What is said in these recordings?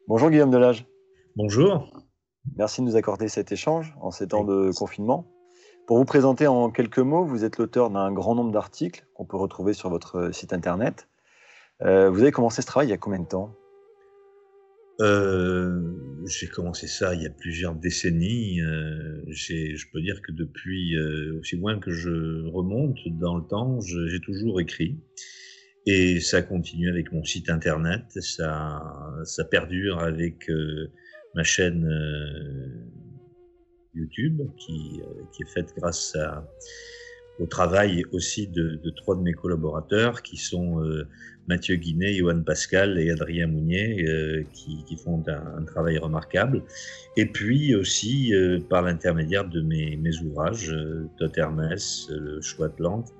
Bonjour Guillaume Delage, Bonjour. merci de nous accorder cet échange en ces temps Avec de plaisir. confinement. Pour vous présenter en quelques mots, vous êtes l'auteur d'un grand nombre d'articles qu'on peut retrouver sur votre site internet. Vous avez commencé ce travail il y a combien de temps? J'ai commencé ça il y a plusieurs décennies. Je peux dire que depuis, aussi loin que je remonte dans le temps, j'ai toujours écrit et ça continue avec mon site internet. Ça perdure avec, ma chaîne, YouTube qui est faite grâce au travail aussi de 3 de mes collaborateurs qui sont, Mathieu Guinet, Johan Pascal et Adrien Mounier, qui font un travail remarquable. Et puis aussi, par l'intermédiaire de mes ouvrages, Tot Hermès, le Choix Atlante,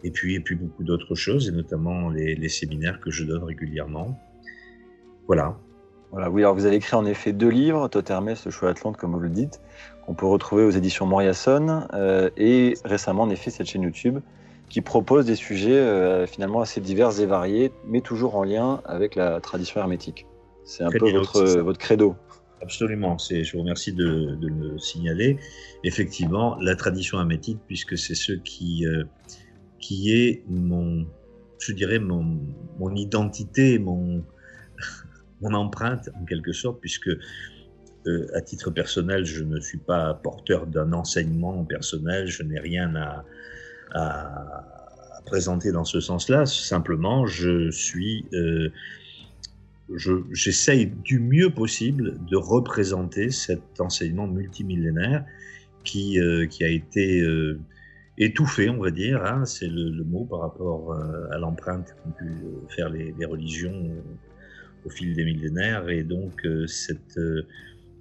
et puis beaucoup d'autres choses, et notamment les séminaires que je donne régulièrement. Voilà. Voilà, oui, alors vous avez écrit en effet 2 livres, Tot Hermès, le choix Atlante, comme vous le dites, qu'on peut retrouver aux éditions Moriasson, et récemment en effet cette chaîne YouTube qui propose des sujets finalement assez divers et variés, mais toujours en lien avec la tradition hermétique. C'est un Très peu bien, c'est ça. votre credo. Absolument, je vous remercie de le signaler. Effectivement, la tradition hermétique, puisque c'est ce qui est je dirais mon identité, mon empreinte en quelque sorte, puisque à titre personnel, je ne suis pas porteur d'un enseignement personnel, je n'ai rien à présenter dans ce sens-là. Simplement, j'essaye du mieux possible de représenter cet enseignement multimillénaire qui a été étouffé, on va dire, hein, c'est le mot par rapport à l'empreinte qu'ont pu faire les religions au fil des millénaires, et donc cet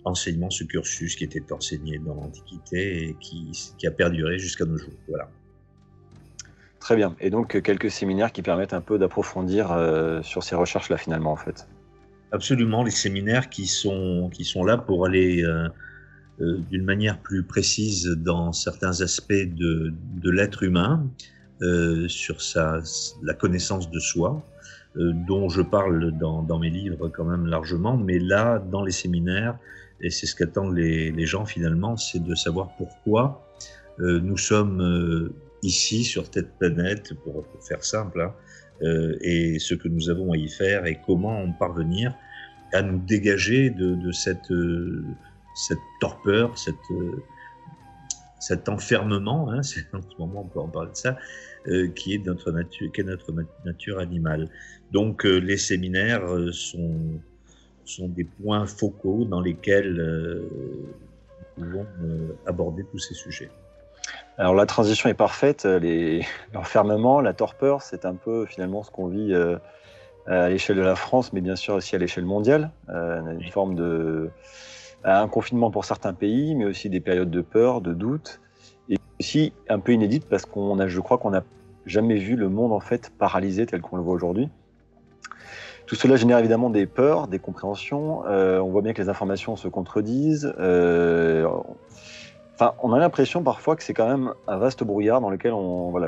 enseignement, ce cursus qui était enseigné dans l'Antiquité et qui a perduré jusqu'à nos jours. Voilà. Très bien. Et donc quelques séminaires qui permettent un peu d'approfondir sur ces recherches-là finalement en fait. Absolument, les séminaires qui sont là pour aller d'une manière plus précise dans certains aspects de l'être humain, sur la connaissance de soi, dont je parle dans mes livres quand même largement, mais là, dans les séminaires, et c'est ce qu'attendent les gens finalement, c'est de savoir pourquoi nous sommes ici sur cette planète, pour faire simple, hein, et ce que nous avons à y faire et comment en parvenir à nous dégager de cette torpeur, cet enfermement, hein, en ce moment on peut en parler de ça, qui est notre nature animale. Donc les séminaires sont des points focaux dans lesquels nous pouvons aborder tous ces sujets. Alors la transition est parfaite, l'enfermement, la torpeur, c'est un peu finalement ce qu'on vit à l'échelle de la France, mais bien sûr aussi à l'échelle mondiale. On a une forme un confinement pour certains pays, mais aussi des périodes de peur, de doute, et aussi un peu inédite parce je crois qu'on n'a jamais vu le monde en fait paralysé tel qu'on le voit aujourd'hui. Tout cela génère évidemment des peurs, des compréhensions. On voit bien que les informations se contredisent. Enfin, on a l'impression parfois que c'est quand même un vaste brouillard dans lequel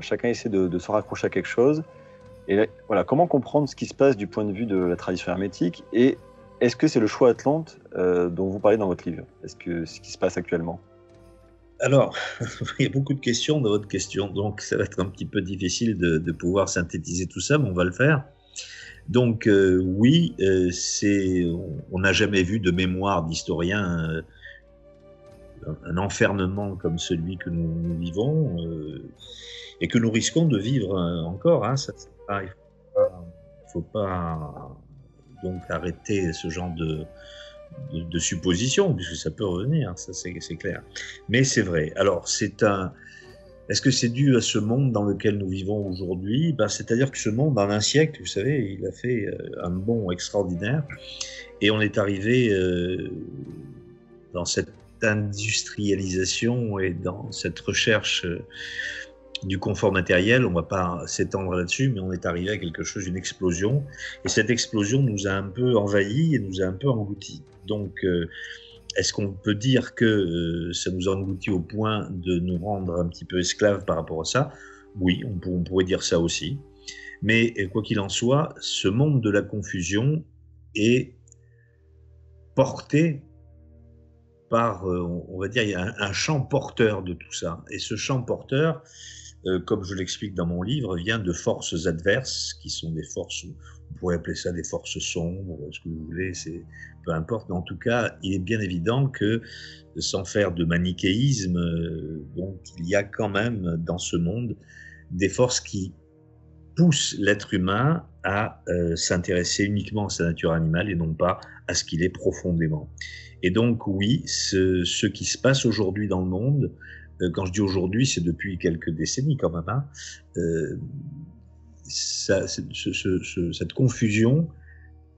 chacun essaie de se raccrocher à quelque chose. Et voilà, comment comprendre ce qui se passe du point de vue de la tradition hermétique, et est-ce que c'est le choix Atlante dont vous parlez dans votre livre? Est-ce que c'est ce qui se passe actuellement? Alors, il y a beaucoup de questions dans votre question, donc ça va être un petit peu difficile de pouvoir synthétiser tout ça, mais on va le faire. Donc oui, on n'a jamais vu de mémoire d'historien un enfermement comme celui que nous vivons, et que nous risquons de vivre encore. Hein, il faut pas donc arrêter ce genre de suppositions, puisque ça peut revenir, ça c'est clair. Mais c'est vrai. Alors est-ce que c'est dû à ce monde dans lequel nous vivons aujourd'hui? C'est-à-dire que ce monde, en un siècle, vous savez, il a fait un bond extraordinaire, et on est arrivé dans cette industrialisation et dans cette recherche du confort matériel. On ne va pas s'étendre là-dessus, mais on est arrivé à quelque chose, une explosion, et cette explosion nous a un peu envahis et nous a un peu engloutis. Donc, est-ce qu'on peut dire que ça nous a engloutis au point de nous rendre un petit peu esclaves par rapport à ça? Oui, on pourrait dire ça aussi. Mais quoi qu'il en soit, ce monde de la confusion est porté par, on va dire, il y a un champ porteur de tout ça. Et ce champ porteur, comme je l'explique dans mon livre, vient de forces adverses, qui sont des forces, on pourrait appeler ça des forces sombres, ce que vous voulez, peu importe. Mais en tout cas, il est bien évident que, sans faire de manichéisme, donc il y a quand même dans ce monde des forces qui poussent l'être humain à s'intéresser uniquement à sa nature animale et non pas à ce qu'il est profondément. Et donc oui, ce qui se passe aujourd'hui dans le monde, quand je dis aujourd'hui, c'est depuis quelques décennies quand même, hein, cette confusion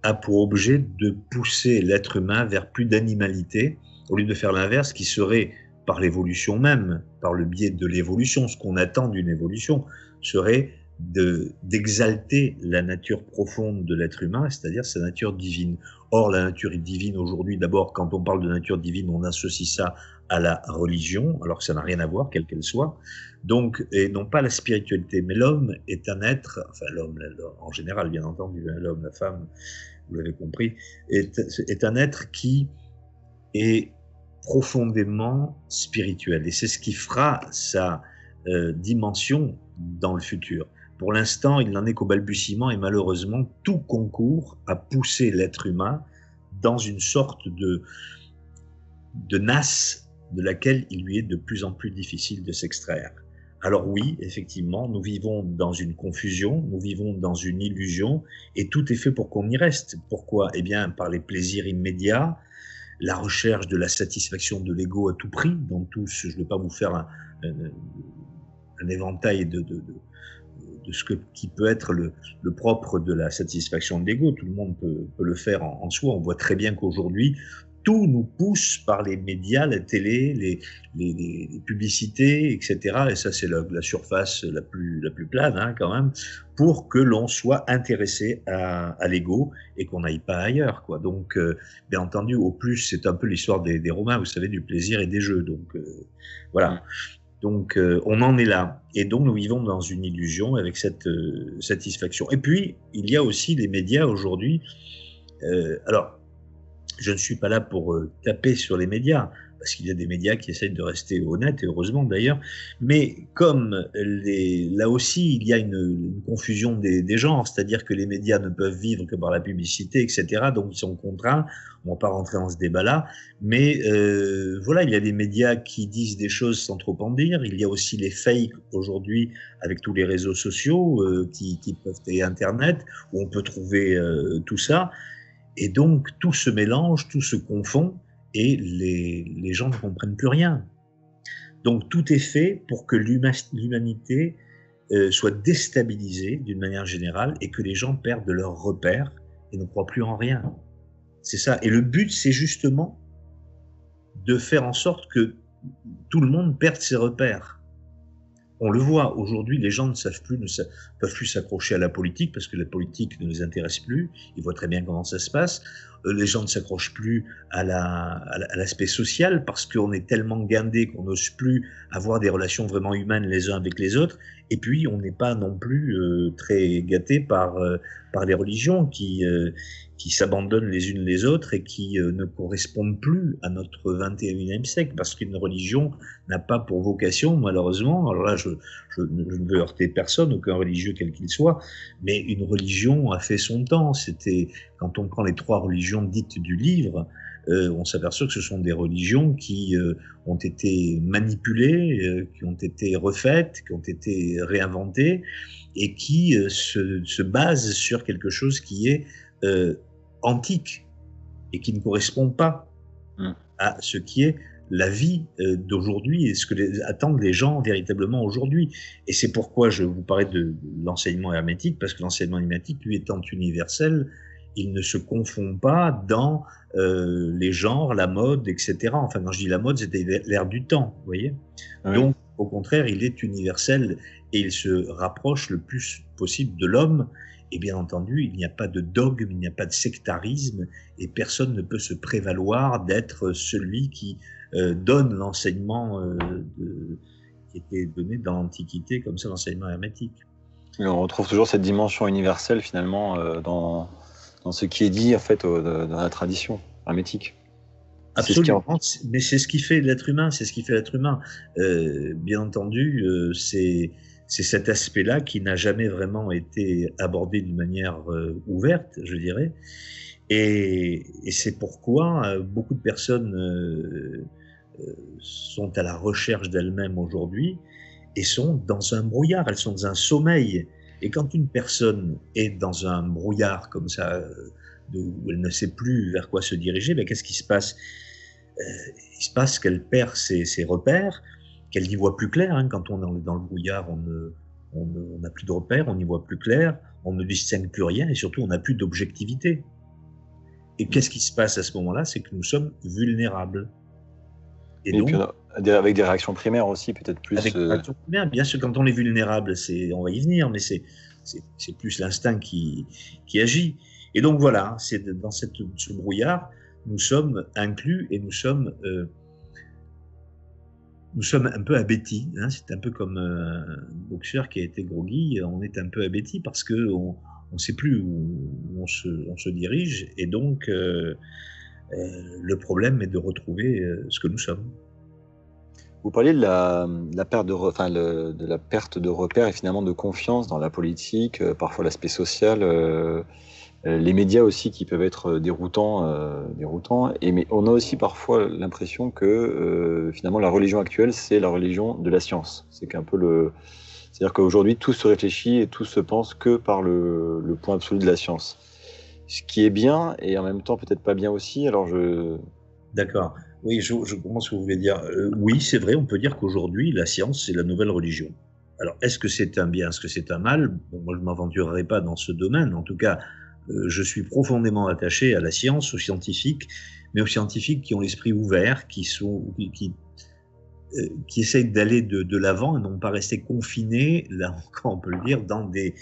a pour objet de pousser l'être humain vers plus d'animalité, au lieu de faire l'inverse, qui serait, par l'évolution même, par le biais de l'évolution, ce qu'on attend d'une évolution, serait d'exalter la nature profonde de l'être humain, c'est-à-dire sa nature divine. Or, la nature divine aujourd'hui, d'abord, quand on parle de nature divine, on associe ça à la religion, alors que ça n'a rien à voir, quelle qu'elle soit, donc, et non pas la spiritualité. Mais l'homme est un être, enfin l'homme en général, bien entendu, l'homme, la femme, vous l'avez compris, est un être qui est profondément spirituel. Et c'est ce qui fera sa dimension dans le futur. Pour l'instant, il n'en est qu'au balbutiement et malheureusement, tout concourt à pousser l'être humain dans une sorte de nasse de laquelle il lui est de plus en plus difficile de s'extraire. Alors oui, effectivement, nous vivons dans une confusion, nous vivons dans une illusion et tout est fait pour qu'on y reste. Pourquoi? Eh bien, par les plaisirs immédiats, la recherche de la satisfaction de l'ego à tout prix, dans tous, je ne vais pas vous faire un éventail de ce qui peut être le propre de la satisfaction de l'ego. Tout le monde peut le faire en soi. On voit très bien qu'aujourd'hui, tout nous pousse par les médias, la télé, les publicités, etc. Et ça, c'est la surface la plus plane, hein, quand même, pour que l'on soit intéressé à l'ego et qu'on n'aille pas ailleurs, quoi. Donc, bien entendu, au plus, c'est un peu l'histoire des Romains, vous savez, du plaisir et des jeux. Donc, voilà. Donc, on en est là. Et donc, nous vivons dans une illusion avec cette satisfaction. Et puis, il y a aussi les médias aujourd'hui. Alors, je ne suis pas là pour taper sur les médias, parce qu'il y a des médias qui essayent de rester honnêtes, et heureusement d'ailleurs. Mais comme là aussi, il y a une confusion des genres, c'est-à-dire que les médias ne peuvent vivre que par la publicité, etc. Donc, ils sont contraints. On ne va pas rentrer dans ce débat-là. Mais voilà, il y a des médias qui disent des choses sans trop en dire. Il y a aussi les fakes aujourd'hui avec tous les réseaux sociaux qui peuvent, et Internet, où on peut trouver tout ça. Et donc, tout se mélange, tout se confond, et les gens ne comprennent plus rien. Donc, tout est fait pour que l'humanité soit déstabilisée d'une manière générale et que les gens perdent leurs repères et ne croient plus en rien. C'est ça. Et le but, c'est justement de faire en sorte que tout le monde perde ses repères. On le voit, aujourd'hui, les gens ne peuvent plus s'accrocher à la politique parce que la politique ne les intéresse plus. Ils voient très bien comment ça se passe. Les gens ne s'accrochent plus à l'aspect social parce qu'on est tellement guindé qu'on n'ose plus avoir des relations vraiment humaines les uns avec les autres. Et puis, on n'est pas non plus très gâté par les religions qui s'abandonnent les unes les autres et qui ne correspondent plus à notre 21e siècle, parce qu'une religion n'a pas pour vocation, malheureusement, alors là je ne veux heurter personne, aucun religieux quel qu'il soit, mais une religion a fait son temps. C'était, quand on prend les 3 religions dites du livre, on s'aperçoit que ce sont des religions qui ont été manipulées, qui ont été refaites, qui ont été réinventées, et qui se basent sur quelque chose qui est antique et qui ne correspond pas à ce qui est la vie d'aujourd'hui et ce que attendent les gens véritablement aujourd'hui. Et c'est pourquoi je vous parlais de l'enseignement hermétique, parce que l'enseignement hermétique, lui, étant universel, il ne se confond pas dans les genres, la mode, etc. Enfin, quand je dis la mode, c'était l'ère du temps, vous voyez. Oui. Donc, au contraire, il est universel et il se rapproche le plus possible de l'homme. Et bien entendu, il n'y a pas de dogme, il n'y a pas de sectarisme, et personne ne peut se prévaloir d'être celui qui donne l'enseignement qui était donné dans l'Antiquité, comme ça, l'enseignement hermétique. Et on retrouve toujours cette dimension universelle, finalement, dans ce qui est dit, en fait, dans la tradition. hermétique. Absolument, mais c'est ce qui fait l'être humain, c'est ce qui fait l'être humain. Bien entendu, c'est cet aspect-là qui n'a jamais vraiment été abordé d'une manière ouverte, je dirais. Et c'est pourquoi beaucoup de personnes sont à la recherche d'elles-mêmes aujourd'hui et sont dans un brouillard, elles sont dans un sommeil. Et quand une personne est dans un brouillard comme ça, où elle ne sait plus vers quoi se diriger, ben qu'est-ce qui se passe? Il se passe qu'elle perd ses repères, qu'elle n'y voit plus clair. Hein. Quand on est dans le brouillard, on n'a plus de repères, on n'y voit plus clair, on ne distingue plus rien et surtout on n'a plus d'objectivité. Et qu'est-ce qui se passe à ce moment-là? C'est que nous sommes vulnérables. Et donc, avec des réactions primaires aussi, peut-être plus. Avec des réactions primaires, bien sûr, quand on est vulnérable, on va y venir, mais c'est plus l'instinct qui agit. Et donc voilà, c'est dans ce brouillard, nous sommes inclus et nous sommes un peu abétis. Hein. C'est un peu comme un boxeur qui a été groggy, on est un peu abétis parce qu'on ne sait plus où on se dirige. Et donc, le problème est de retrouver ce que nous sommes. Vous parliez de la perte de la perte de repères et finalement de confiance dans la politique, parfois l'aspect social, les médias aussi qui peuvent être déroutants. Mais on a aussi parfois l'impression que finalement la religion actuelle, c'est la religion de la science. C'est-à-dire qu'aujourd'hui tout se réfléchit et tout se pense que par le point absolu de la science. Ce qui est bien et en même temps peut-être pas bien aussi. D'accord. Oui, je comprends ce que vous voulez dire. Oui, c'est vrai, on peut dire qu'aujourd'hui, la science, c'est la nouvelle religion. Alors, est-ce que c'est un bien, est-ce que c'est un mal? Bon, moi, je ne m'aventurerai pas dans ce domaine. En tout cas, je suis profondément attaché à la science, aux scientifiques, mais aux scientifiques qui ont l'esprit ouvert, qui essayent d'aller de l'avant et non pas rester confinés, là encore on peut le dire, dans des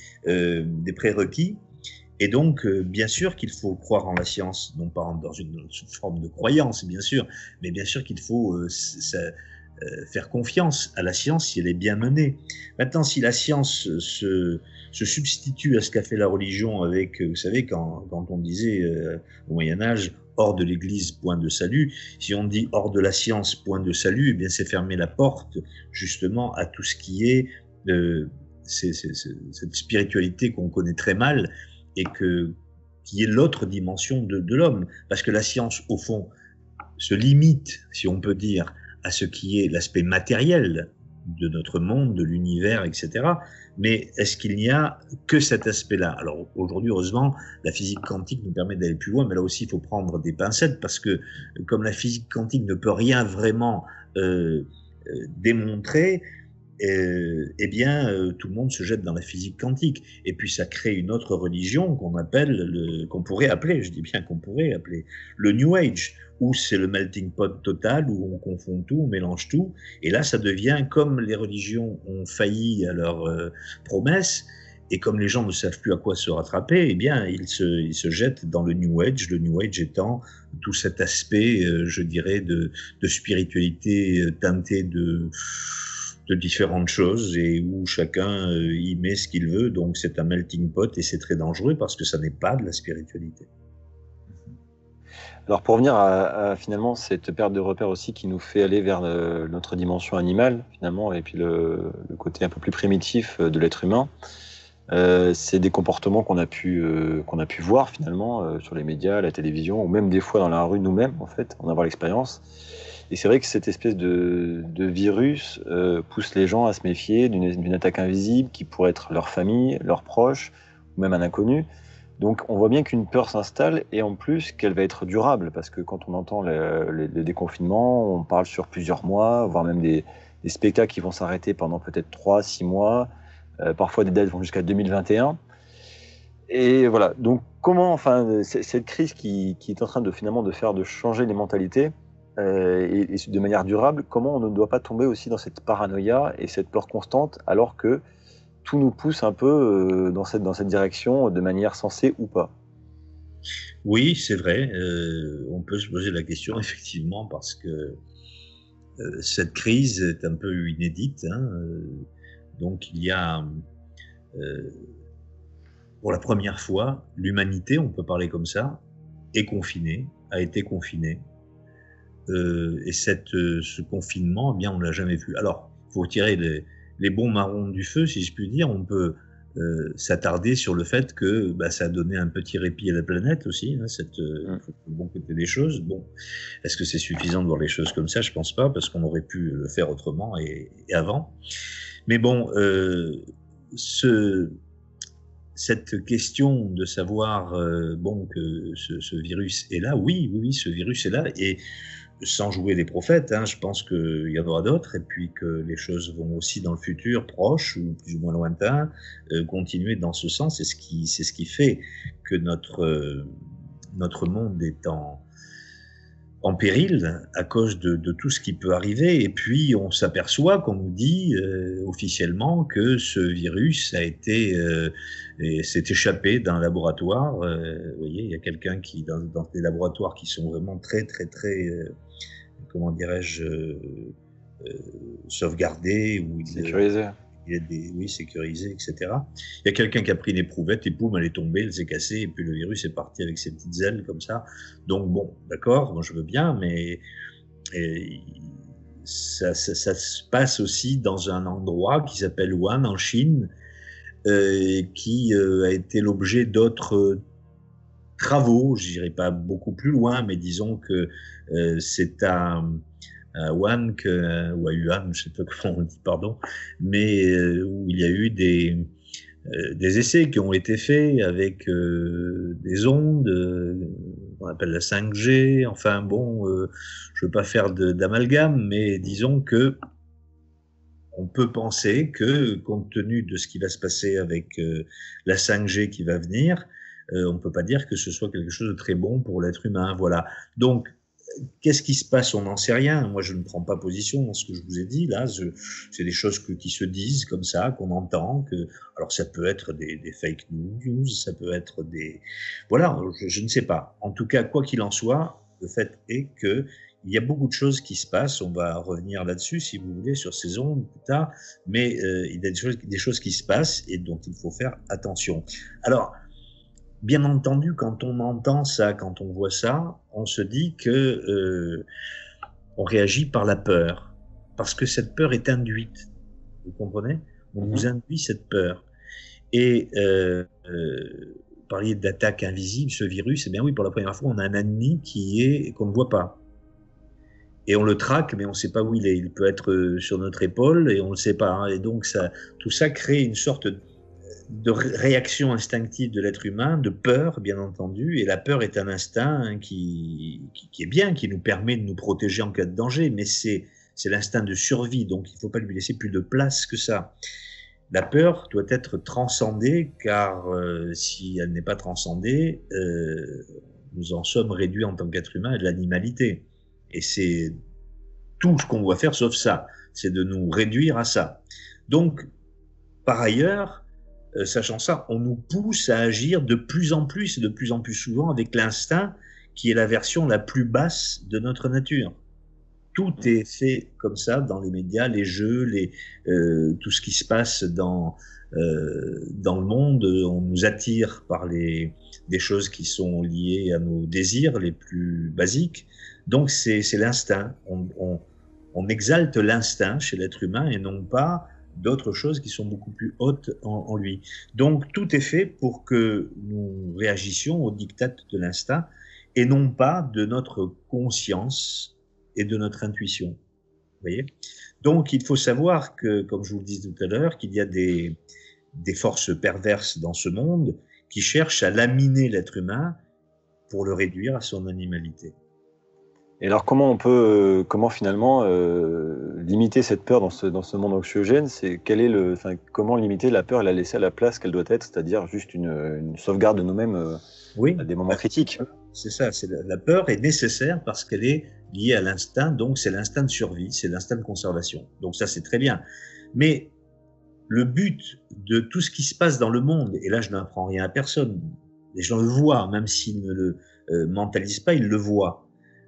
prérequis. Et donc, bien sûr qu'il faut croire en la science, non pas dans une forme de croyance, bien sûr, mais bien sûr qu'il faut faire confiance à la science si elle est bien menée. Maintenant, si la science se substitue à ce qu'a fait la religion avec, vous savez, quand on disait au Moyen-Âge, hors de l'Église, point de salut, si on dit hors de la science, point de salut, eh bien c'est fermer la porte justement à tout ce qui est cette spiritualité qu'on connaît très mal, et qui est l'autre dimension de l'homme. Parce que la science, au fond, se limite, si on peut dire, à ce qui est l'aspect matériel de notre monde, de l'univers, etc. Mais est-ce qu'il n'y a que cet aspect-là? Alors aujourd'hui, heureusement, la physique quantique nous permet d'aller plus loin, mais là aussi, il faut prendre des pincettes, parce que comme la physique quantique ne peut rien vraiment démontrer, eh bien, tout le monde se jette dans la physique quantique. Et puis, ça crée une autre religion qu'on pourrait appeler, je dis bien qu'on pourrait appeler, le New Age, où c'est le melting pot total, où on confond tout, on mélange tout. Et là, ça devient, comme les religions ont failli à leurs promesses, et comme les gens ne savent plus à quoi se rattraper, eh bien, ils se jettent dans le New Age étant tout cet aspect, je dirais, de spiritualité teintée de différentes choses et où chacun y met ce qu'il veut. Donc c'est un melting pot et c'est très dangereux parce que ça n'est pas de la spiritualité. Alors pour revenir à finalement cette perte de repères aussi qui nous fait aller vers notre dimension animale finalement et puis le côté un peu plus primitif de l'être humain, c'est des comportements qu'on a pu voir finalement sur les médias, la télévision ou même des fois dans la rue nous-mêmes en fait, en avoir l'expérience. Et c'est vrai que cette espèce de virus pousse les gens à se méfier d'une attaque invisible qui pourrait être leur famille, leurs proches, ou même un inconnu. Donc on voit bien qu'une peur s'installe et en plus qu'elle va être durable, parce que quand on entend le déconfinement, on parle sur plusieurs mois, voire même des spectacles qui vont s'arrêter pendant peut-être 3-6 mois, parfois des dates vont jusqu'à 2021. Et voilà, donc comment, cette crise qui est en train de finalement de changer les mentalités, et de manière durable, comment on ne doit pas tomber aussi dans cette paranoïa et cette peur constante alors que tout nous pousse un peu dans cette direction de manière sensée ou pas? Oui, c'est vrai, on peut se poser la question effectivement parce que cette crise est un peu inédite, hein, donc il y a pour la première fois l'humanité, on peut parler comme ça, est confiné, a été confiné. Et ce confinement, eh bien, on l'a jamais vu. Alors, il faut tirer les bons marrons du feu, si je puis dire. On peut s'attarder sur le fait que ça a donné un petit répit à la planète aussi, hein, le bon côté des choses. Bon, est-ce que c'est suffisant de voir les choses comme ça? Je pense pas, parce qu'on aurait pu le faire autrement et avant. Mais bon, cette question de savoir que ce virus est là, oui, ce virus est là, et sans jouer les prophètes, hein, je pense qu'il y en aura d'autres, et puis que les choses vont aussi dans le futur proche ou plus ou moins lointain continuer dans ce sens. C'est ce qui fait que notre monde est en péril à cause de tout ce qui peut arriver. Et puis on s'aperçoit qu'on nous dit officiellement que ce virus s'est échappé d'un laboratoire. Vous voyez, il y a quelqu'un qui dans des laboratoires qui sont vraiment très comment dirais-je, sauvegardés, ou sécurisé. Oui, sécurisé, etc. Il y a quelqu'un qui a pris une éprouvette et poum, elle est tombée, elle s'est cassée, et puis le virus est parti avec ses petites ailes comme ça. Donc bon, d'accord, moi je veux bien, mais ça se passe aussi dans un endroit qui s'appelle Wuhan en Chine, qui a été l'objet d'autres travaux. Je n'irai pas beaucoup plus loin, mais disons que c'est à Wuhan, ou à Wuhan, je ne sais pas comment on dit, pardon, mais où il y a eu des essais qui ont été faits avec des ondes, qu'on appelle la 5G. Enfin bon, je ne veux pas faire d'amalgame, mais disons que on peut penser que, compte tenu de ce qui va se passer avec la 5G qui va venir, on ne peut pas dire que ce soit quelque chose de très bon pour l'être humain. Voilà. Donc, qu'est-ce qui se passe? On n'en sait rien. Moi, je ne prends pas position dans ce que je vous ai dit. Là, c'est des choses qui se disent comme ça, qu'on entend. Alors, ça peut être des fake news, ça peut être des... Voilà, je ne sais pas. En tout cas, quoi qu'il en soit, le fait est que il y a beaucoup de choses qui se passent. On va revenir là-dessus, si vous voulez, sur ces ondes plus tard. Mais il y a des choses qui se passent et dont il faut faire attention. Alors, bien entendu, quand on entend ça, quand on voit ça, on se dit que on réagit par la peur, parce que cette peur est induite. Vous comprenez? On vous induit cette peur. Et vous parliez d'attaque invisible, ce virus. Eh bien oui, pour la première fois, on a un ennemi qu'on ne voit pas. Et on le traque, mais on ne sait pas où il est. Il peut être sur notre épaule et on ne le sait pas. Hein. Et donc, tout ça crée une sorte de réaction instinctive de l'être humain, de peur, bien entendu. Et la peur est un instinct qui est bien, qui nous permet de nous protéger en cas de danger, mais c'est l'instinct de survie, donc il ne faut pas lui laisser plus de place que ça. La peur doit être transcendée, car si elle n'est pas transcendée, nous en sommes réduits en tant qu'être humain à de l'animalité. Et c'est tout ce qu'on doit faire, sauf ça, c'est de nous réduire à ça. Donc, par ailleurs, sachant ça, on nous pousse à agir de plus en plus et de plus en plus souvent avec l'instinct qui est la version la plus basse de notre nature. Tout est fait comme ça dans les médias, les jeux, tout ce qui se passe dans le monde. On nous attire par des choses qui sont liées à nos désirs les plus basiques. Donc c'est l'instinct. On exalte l'instinct chez l'être humain et non pas d'autres choses qui sont beaucoup plus hautes en lui. Donc tout est fait pour que nous réagissions au diktat de l'instinct et non pas de notre conscience et de notre intuition. Vous voyez? Donc il faut savoir que, comme je vous le disais tout à l'heure, qu'il y a des forces perverses dans ce monde qui cherchent à laminer l'être humain pour le réduire à son animalité. Et alors comment finalement limiter cette peur dans ce monde anxiogène? Comment limiter la peur et la laisser à la place qu'elle doit être, c'est-à-dire juste une sauvegarde de nous-mêmes à des moments critiques? C'est ça, la peur est nécessaire parce qu'elle est liée à l'instinct, donc c'est l'instinct de survie, c'est l'instinct de conservation. Donc ça c'est très bien. Mais le but de tout ce qui se passe dans le monde, et là je n'apprends rien à personne, les gens le voient, même s'ils ne le mentalisent pas, ils le voient.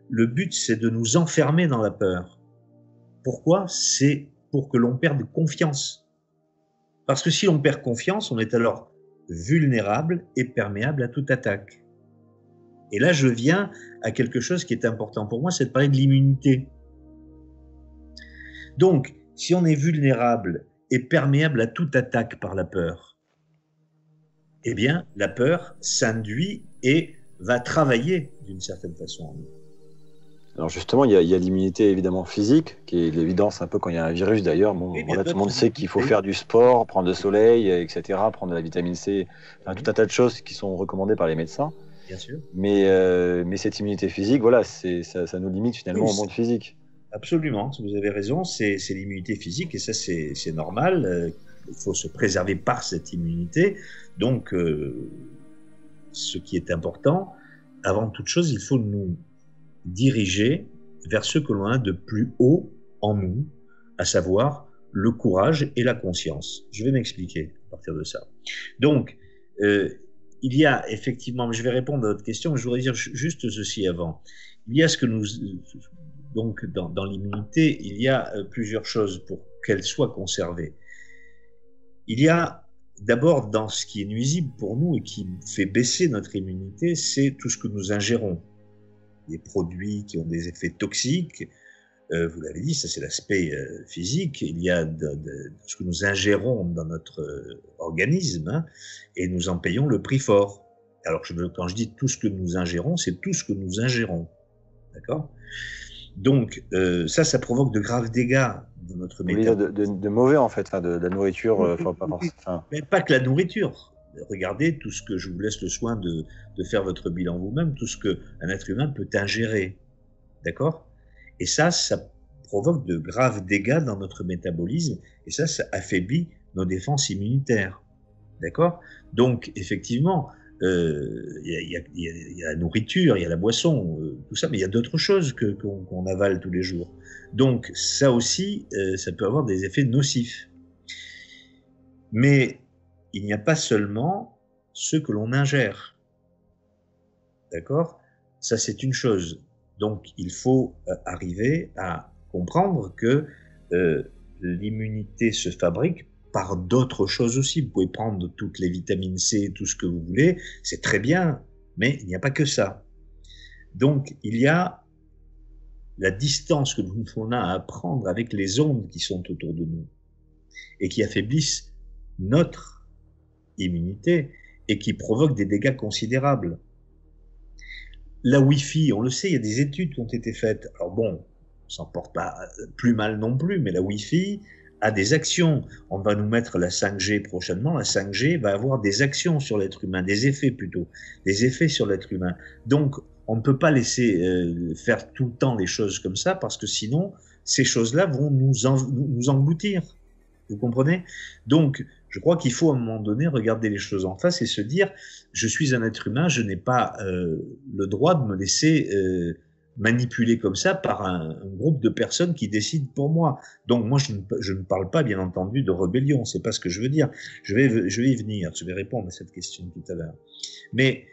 Le but, c'est de nous enfermer dans la peur. Pourquoi? C'est pour que l'on perde confiance. Parce que si l'on perd confiance, on est alors vulnérable et perméable à toute attaque. Et là, je viens à quelque chose qui est important pour moi, c'est de parler de l'immunité. Donc, si on est vulnérable et perméable à toute attaque par la peur, eh bien, la peur s'induit et va travailler d'une certaine façon en nous. Alors justement, il y a l'immunité évidemment physique, qui est l'évidence un peu quand il y a un virus d'ailleurs. Bon, Oui, voilà, tout le monde sait qu'il faut faire du sport, prendre le soleil, etc., prendre de la vitamine C, enfin, tout un tas de choses qui sont recommandées par les médecins. Bien sûr. Mais cette immunité physique, voilà, ça nous limite finalement au monde physique. Absolument, vous avez raison, c'est l'immunité physique et ça c'est normal. Il faut se préserver par cette immunité. Donc, ce qui est important, avant toute chose, il faut nous diriger vers ce que l'on a de plus haut en nous, à savoir le courage et la conscience. Je vais m'expliquer à partir de ça. Donc, il y a effectivement, je vais répondre à votre question, mais je voudrais dire juste ceci avant. Il y a ce que nous... Donc, dans l'immunité, il y a plusieurs choses pour qu'elle soit conservée. Il y a d'abord, dans ce qui est nuisible pour nous et qui fait baisser notre immunité, c'est tout ce que nous ingérons. Des produits qui ont des effets toxiques, vous l'avez dit, ça c'est l'aspect physique. Il y a ce que nous ingérons dans notre organisme, hein, et nous en payons le prix fort. Alors, quand je dis tout ce que nous ingérons, c'est tout ce que nous ingérons. D'accord ? Donc, ça provoque de graves dégâts dans notre métabolisme. De mauvais, en fait, de la nourriture. Mais pas que la nourriture. Regardez tout ce que je vous laisse le soin de faire votre bilan vous-même, tout ce qu'un être humain peut ingérer. D'accord ? Et ça provoque de graves dégâts dans notre métabolisme, et ça affaiblit nos défenses immunitaires. D'accord ? Donc, effectivement, il y a la nourriture, il y a la boisson, tout ça, mais il y a d'autres choses qu'on avale tous les jours. Donc ça aussi, ça peut avoir des effets nocifs. Mais il n'y a pas seulement ce que l'on ingère. D'accord ? Ça, c'est une chose. Donc il faut arriver à comprendre que l'immunité se fabrique par d'autres choses aussi. Vous pouvez prendre toutes les vitamines C, tout ce que vous voulez, c'est très bien, mais il n'y a pas que ça. Donc, il y a la distance que l'on a à prendre avec les ondes qui sont autour de nous et qui affaiblissent notre immunité et qui provoquent des dégâts considérables. La Wi-Fi, on le sait, il y a des études qui ont été faites. Alors bon, on s'en porte pas plus mal non plus, mais la Wi-Fi a des actions. On va nous mettre la 5G prochainement. La 5G va avoir des actions sur l'être humain, des effets plutôt, des effets sur l'être humain. Donc, on ne peut pas laisser faire tout le temps les choses comme ça, parce que sinon, ces choses-là vont nous engloutir. Vous comprenez ? Donc, je crois qu'il faut à un moment donné regarder les choses en face et se dire, je suis un être humain, je n'ai pas le droit de me laisser manipulé comme ça par un groupe de personnes qui décident pour moi. Donc moi, je ne parle pas, bien entendu, de rébellion, c'est pas ce que je veux dire. Je vais y venir, je vais répondre à cette question tout à l'heure. Mais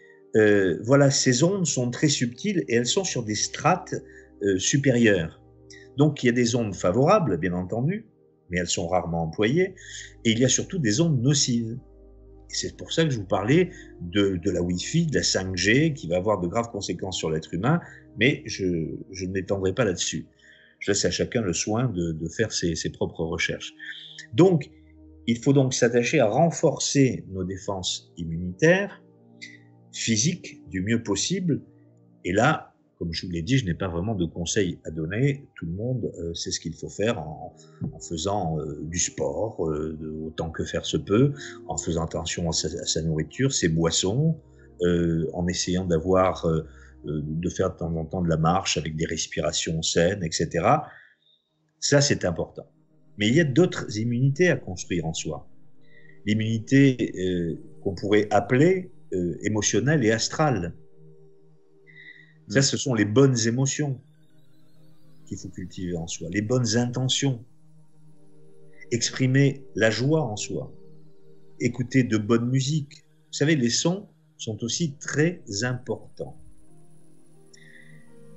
voilà, ces ondes sont très subtiles et elles sont sur des strates supérieures. Donc il y a des ondes favorables, bien entendu, mais elles sont rarement employées, et il y a surtout des ondes nocives. Et c'est pour ça que je vous parlais de la Wi-Fi, de la 5G, qui va avoir de graves conséquences sur l'être humain, mais je ne m'étendrai pas là-dessus. Je laisse à chacun le soin de faire ses propres recherches. Donc, il faut donc s'attacher à renforcer nos défenses immunitaires, physiques, du mieux possible. Et là, comme je vous l'ai dit, je n'ai pas vraiment de conseils à donner. Tout le monde sait ce qu'il faut faire en faisant du sport, autant que faire se peut, en faisant attention à sa nourriture, ses boissons, en essayant de faire de temps en temps de la marche avec des respirations saines, etc. Ça, c'est important. Mais il y a d'autres immunités à construire en soi. L'immunité qu'on pourrait appeler émotionnelle et astrale. Ça, ce sont les bonnes émotions qu'il faut cultiver en soi, les bonnes intentions. Exprimer la joie en soi, écouter de bonne musique. Vous savez, les sons sont aussi très importants.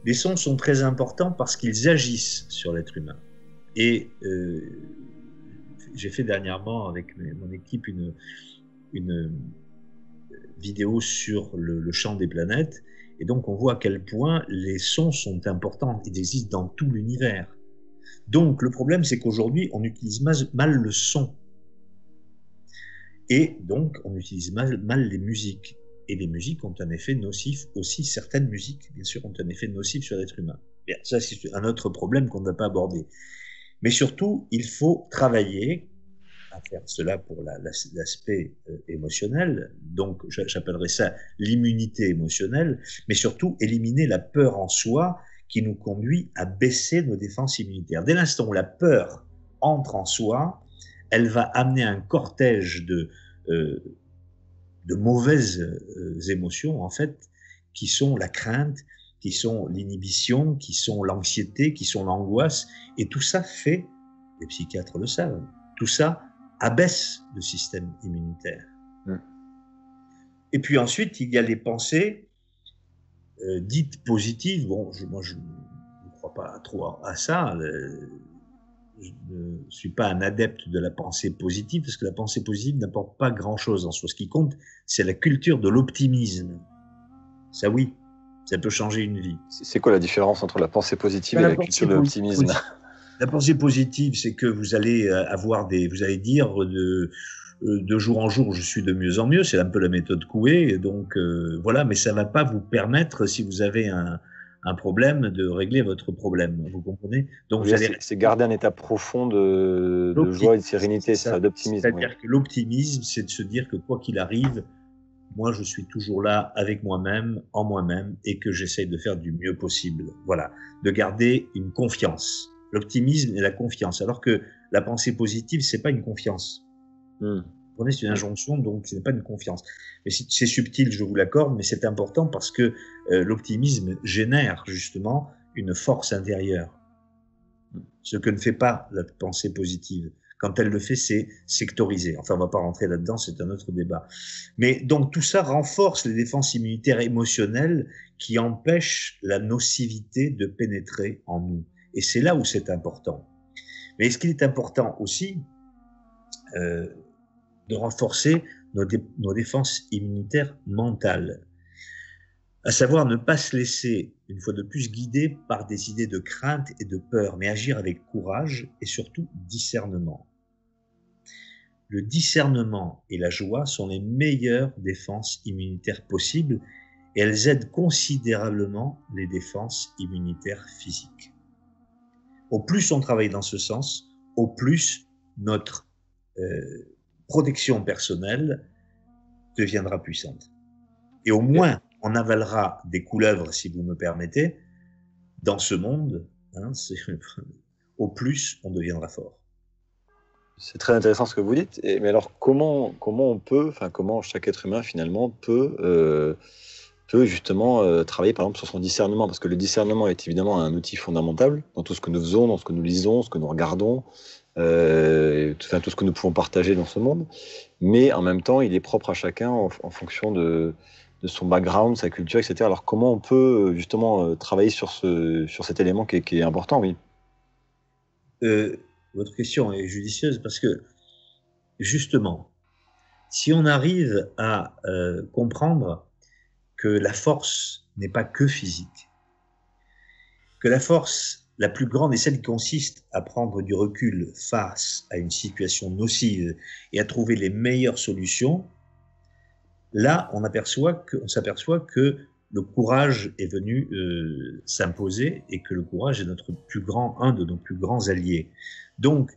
Les sons sont très importants parce qu'ils agissent sur l'être humain. Et j'ai fait dernièrement avec mon équipe une vidéo sur le chant des planètes. Et donc, on voit à quel point les sons sont importants. Ils existent dans tout l'univers. Donc, le problème, c'est qu'aujourd'hui, on utilise mal le son. Et donc, on utilise mal les musiques. Et les musiques ont un effet nocif aussi. Certaines musiques, bien sûr, ont un effet nocif sur l'être humain. Bien, ça, c'est un autre problème qu'on ne va pas aborder. Mais surtout, il faut travailler à faire cela pour l'aspect émotionnel. Donc, j'appellerais ça l'immunité émotionnelle, mais surtout éliminer la peur en soi qui nous conduit à baisser nos défenses immunitaires. Dès l'instant où la peur entre en soi, elle va amener un cortège de mauvaises émotions, en fait, qui sont la crainte, qui sont l'inhibition, qui sont l'anxiété, qui sont l'angoisse. Et tout ça fait, les psychiatres le savent, tout ça abaisse le système immunitaire. Et puis ensuite, il y a les pensées dites positives. Bon, moi, je ne crois pas trop à ça. Je ne suis pas un adepte de la pensée positive, parce que la pensée positive n'apporte pas grand-chose en soi. Ce qui compte, c'est la culture de l'optimisme. Ça, oui, ça peut changer une vie. C'est quoi la différence entre la pensée positive et la culture de l'optimisme? La pensée positive, c'est que vous allez vous allez dire de jour en jour, je suis de mieux en mieux. C'est un peu la méthode Coué. Donc voilà, mais ça va pas vous permettre, si vous avez un problème, de régler votre problème. Vous comprenez? Donc oui, c'est garder un état profond de joie et de sérénité, ça, d'optimisme. C'est-à-dire que l'optimisme, c'est de se dire que quoi qu'il arrive, moi, je suis toujours là avec moi-même, en moi-même, et que j'essaye de faire du mieux possible. Voilà, de garder une confiance. L'optimisme et la confiance. Alors que la pensée positive, c'est pas une confiance. Vous comprenez, c'est une injonction, donc ce n'est pas une confiance. Mais c'est subtil, je vous l'accorde, mais c'est important parce que l'optimisme génère justement une force intérieure. Ce que ne fait pas la pensée positive. Quand elle le fait, c'est sectorisé. Enfin, on ne va pas rentrer là-dedans, c'est un autre débat. Mais donc tout ça renforce les défenses immunitaires émotionnelles qui empêchent la nocivité de pénétrer en nous. Et c'est là où c'est important. Mais est-ce qu'il est important aussi de renforcer nos défenses immunitaires mentales, à savoir ne pas se laisser, une fois de plus, guider par des idées de crainte et de peur, mais agir avec courage et surtout discernement. Le discernement et la joie sont les meilleures défenses immunitaires possibles et elles aident considérablement les défenses immunitaires physiques. Au plus on travaille dans ce sens, au plus notre protection personnelle deviendra puissante. Et au moins, on avalera des couleuvres, si vous me permettez, dans ce monde, hein, au plus on deviendra fort. C'est très intéressant ce que vous dites. Mais alors, comment on peut, comment chaque être humain finalement peut justement travailler par exemple sur son discernement, parce que le discernement est évidemment un outil fondamental dans tout ce que nous faisons, dans ce que nous lisons, ce que nous regardons, tout ce que nous pouvons partager dans ce monde. Mais en même temps, il est propre à chacun en fonction de son background, sa culture, etc. Alors comment on peut justement travailler sur cet élément qui est important, oui. Votre question est judicieuse parce que justement, si on arrive à comprendre que la force n'est pas que physique, que la force la plus grande est celle qui consiste à prendre du recul face à une situation nocive et à trouver les meilleures solutions, là, on s'aperçoit que le courage est venu s'imposer et que le courage est un de nos plus grands alliés. Donc,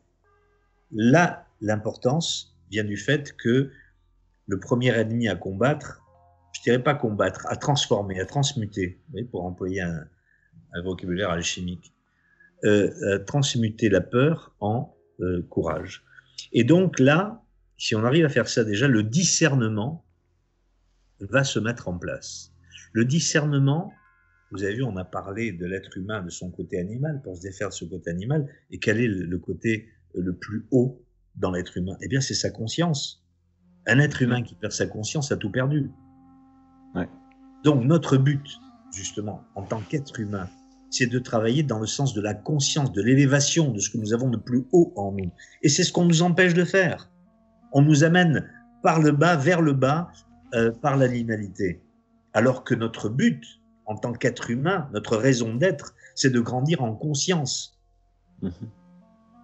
là, l'importance vient du fait que le premier ennemi à combattre, je dirais pas combattre, à transformer, à transmuter, vous voyez, pour employer un vocabulaire alchimique, transmuter la peur en courage. Et donc là, si on arrive à faire ça déjà, le discernement va se mettre en place. Le discernement, vous avez vu, on a parlé de l'être humain, de son côté animal, pour se défaire de ce côté animal, et quel est le côté le plus haut dans l'être humain? Eh bien, c'est sa conscience. Un être humain qui perd sa conscience a tout perdu. Ouais. Donc, notre but, justement, en tant qu'être humain, c'est de travailler dans le sens de la conscience, de l'élévation de ce que nous avons de plus haut en nous. Et c'est ce qu'on nous empêche de faire. On nous amène par le bas, vers le bas, par l'animalité. Alors que notre but, en tant qu'être humain, notre raison d'être, c'est de grandir en conscience. Mhm.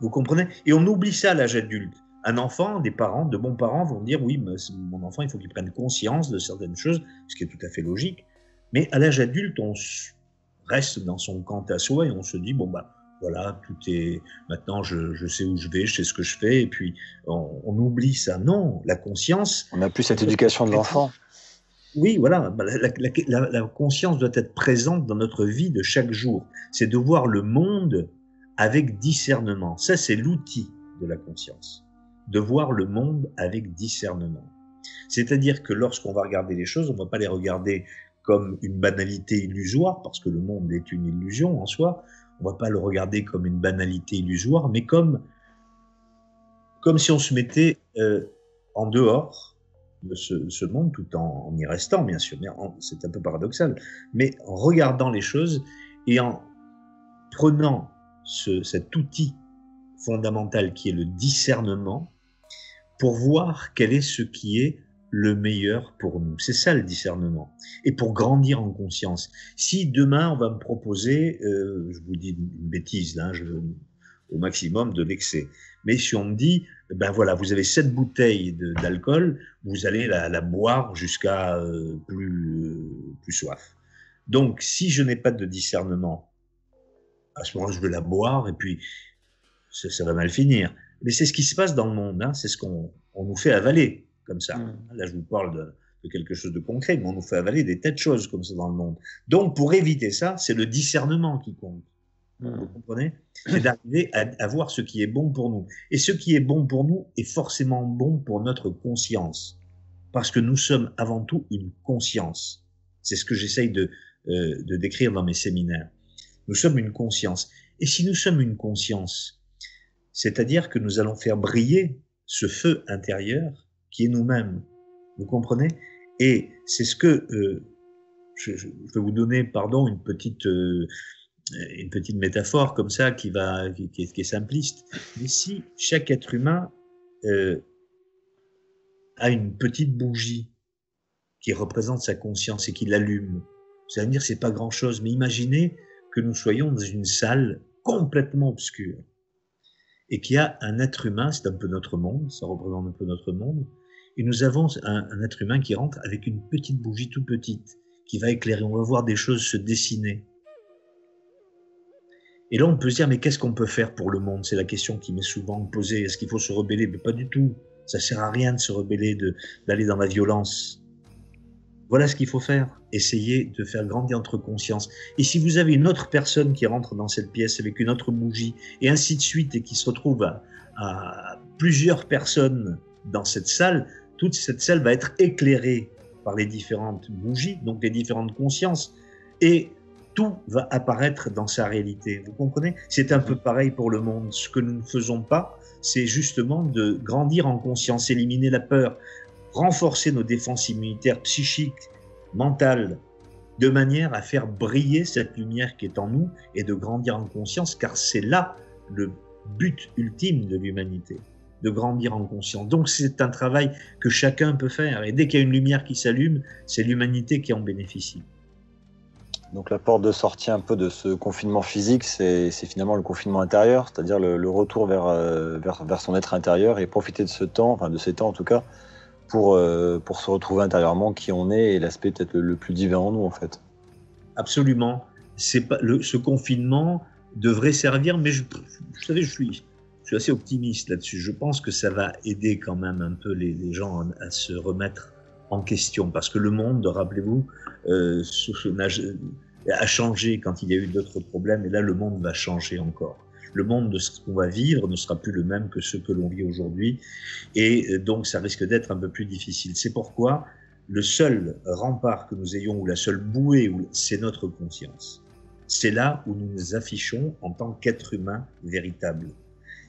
Vous comprenez? Et on oublie ça à l'âge adulte. Un enfant, des parents, de bons parents vont dire oui, mais mon enfant, il faut qu'il prenne conscience de certaines choses, ce qui est tout à fait logique. Mais à l'âge adulte, on reste dans son quant à soi et on se dit bon bah voilà, tout est maintenant, je sais où je vais, je sais ce que je fais, et puis on oublie ça. Non, la conscience. On n'a plus cette éducation de l'enfant. Oui, voilà, la conscience doit être présente dans notre vie de chaque jour. C'est de voir le monde avec discernement. Ça, c'est l'outil de la conscience. De voir le monde avec discernement. C'est-à-dire que lorsqu'on va regarder les choses, on ne va pas les regarder comme une banalité illusoire, parce que le monde est une illusion en soi. On ne va pas le regarder comme une banalité illusoire, mais comme si on se mettait en dehors de ce monde, tout en y restant, bien sûr. C'est un peu paradoxal, mais en regardant les choses et en prenant cet outil fondamental qui est le discernement pour voir quel est ce qui est le meilleur pour nous. C'est ça le discernement. Et pour grandir en conscience. Si demain on va me proposer, je vous dis une bêtise, là, au maximum de l'excès, mais si on me dit, ben voilà, vous avez 7 bouteilles d'alcool, vous allez la boire jusqu'à plus soif. Donc, si je n'ai pas de discernement, à ce moment-là, je vais la boire et puis ça va mal finir. Mais c'est ce qui se passe dans le monde, hein, c'est ce qu'on nous fait avaler, comme ça. Là, je vous parle de quelque chose de concret, mais on nous fait avaler des tas de choses comme ça dans le monde. Donc, pour éviter ça, c'est le discernement qui compte. Vous comprenez? C'est d'arriver à voir ce qui est bon pour nous. Et ce qui est bon pour nous est forcément bon pour notre conscience. Parce que nous sommes avant tout une conscience. C'est ce que j'essaye de décrire dans mes séminaires. Nous sommes une conscience. Et si nous sommes une conscience, c'est-à-dire que nous allons faire briller ce feu intérieur qui est nous-mêmes. Vous comprenez? Et c'est ce que... je vais vous donner, pardon, une petite métaphore comme ça qui est simpliste. Mais si chaque être humain a une petite bougie qui représente sa conscience et qui l'allume, vous allez me dire c'est pas grand-chose, mais imaginez que nous soyons dans une salle complètement obscure et qu'il y a un être humain, c'est un peu notre monde, ça représente un peu notre monde, et nous avons un être humain qui rentre avec une petite bougie toute petite qui va éclairer, on va voir des choses se dessiner. Et là, on peut se dire, mais qu'est-ce qu'on peut faire pour le monde? C'est la question qui m'est souvent posée. Est-ce qu'il faut se rebeller? Mais pas du tout. Ça sert à rien de se rebeller, d'aller dans la violence. Voilà ce qu'il faut faire. Essayer de faire grandir notre conscience. Et si vous avez une autre personne qui rentre dans cette pièce avec une autre bougie, et ainsi de suite, et qui se retrouve à plusieurs personnes dans cette salle, toute cette salle va être éclairée par les différentes bougies, donc les différentes consciences. Et tout va apparaître dans sa réalité. Vous comprenez? C'est un peu pareil pour le monde. Ce que nous ne faisons pas, c'est justement de grandir en conscience, éliminer la peur, renforcer nos défenses immunitaires psychiques, mentales, de manière à faire briller cette lumière qui est en nous et de grandir en conscience, car c'est là le but ultime de l'humanité, de grandir en conscience. Donc c'est un travail que chacun peut faire. Et dès qu'il y a une lumière qui s'allume, c'est l'humanité qui en bénéficie. Donc la porte de sortie un peu de ce confinement physique, c'est finalement le confinement intérieur, c'est-à-dire le retour vers son être intérieur et profiter de ce temps, enfin de ces temps en tout cas, pour se retrouver intérieurement qui on est et l'aspect peut-être le plus divin en nous en fait. Absolument. Ce confinement devrait servir, mais vous savez, je suis assez optimiste là-dessus. Je pense que ça va aider quand même un peu les gens à se remettre en question, parce que le monde, rappelez-vous, a changé quand il y a eu d'autres problèmes, et là le monde va changer encore. Le monde de ce qu'on va vivre ne sera plus le même que ce que l'on vit aujourd'hui, et donc ça risque d'être un peu plus difficile. C'est pourquoi le seul rempart que nous ayons, ou la seule bouée, c'est notre conscience. C'est là où nous nous affichons en tant qu'être humain véritable.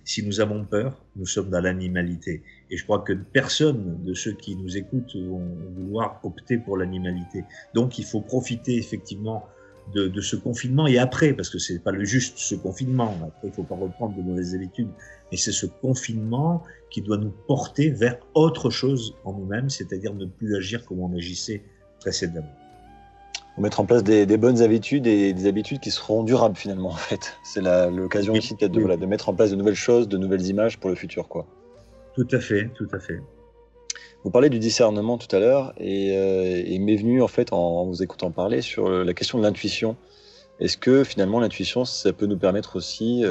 Si nous avons peur, nous sommes dans l'animalité. Et je crois que personne de ceux qui nous écoutent vont vouloir opter pour l'animalité. Donc il faut profiter effectivement de ce confinement, et après, parce que c'est pas juste ce confinement, après il faut pas reprendre de mauvaises habitudes, mais c'est ce confinement qui doit nous porter vers autre chose en nous-mêmes, c'est-à-dire ne plus agir comme on agissait précédemment. Faut mettre en place des bonnes habitudes et des habitudes qui seront durables finalement en fait. C'est l'occasion ici peut-être de mettre en place de nouvelles choses, de nouvelles images pour le futur, quoi. Tout à fait, tout à fait. Vous parlez du discernement tout à l'heure et il m'est venu en fait en vous écoutant parler sur la question de l'intuition. Est-ce que finalement l'intuition, ça peut nous permettre aussi,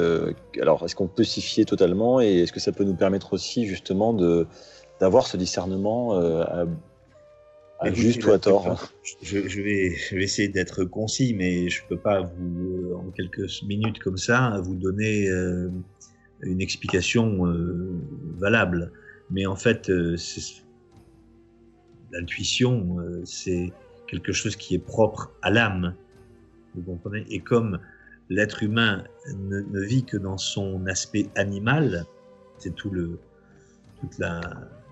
alors est-ce qu'on peut s'y fier totalement et est-ce que ça peut nous permettre aussi justement d'avoir ce discernement à juste ou à tort? Je vais essayer d'être concis, mais je peux pas vous, en quelques minutes comme ça, vous donner une explication valable. Mais en fait, l'intuition, c'est quelque chose qui est propre à l'âme. Vous comprenez? Et comme l'être humain ne vit que dans son aspect animal, c'est toute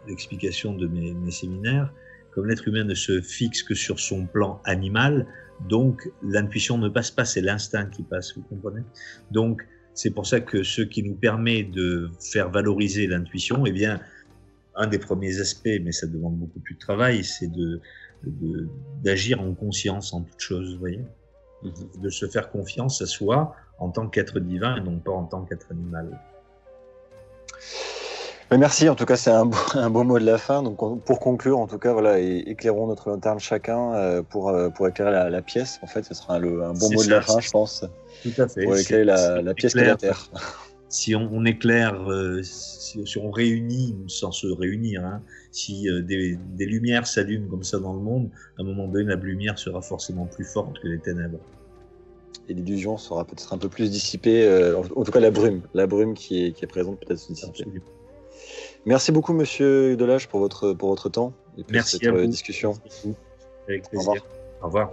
l'explication de mes séminaires, comme l'être humain ne se fixe que sur son plan animal, donc l'intuition ne passe pas, c'est l'instinct qui passe, vous comprenez? Donc c'est pour ça que ce qui nous permet de faire valoriser l'intuition, eh bien, un des premiers aspects, mais ça demande beaucoup plus de travail, c'est d'agir en conscience en toute chose, vous voyez? De se faire confiance à soi en tant qu'être divin et non pas en tant qu'être animal. Merci, en tout cas c'est un beau mot de la fin. Donc pour conclure, en tout cas voilà, éclairons notre lanterne chacun pour éclairer la pièce. En fait, ce sera un bon mot de la fin, je pense. Tout à fait. Pour éclairer la pièce qu'est la Terre. Si on éclaire, si on réunit, sans se réunir, hein, si des lumières s'allument comme ça dans le monde, à un moment donné, la lumière sera forcément plus forte que les ténèbres. Et l'illusion sera peut-être un peu plus dissipée, en tout cas la brume qui est présente peut-être se dissiper. Absolument. Merci beaucoup, Monsieur Delage, pour votre temps et pour cette discussion. Avec plaisir. Au revoir.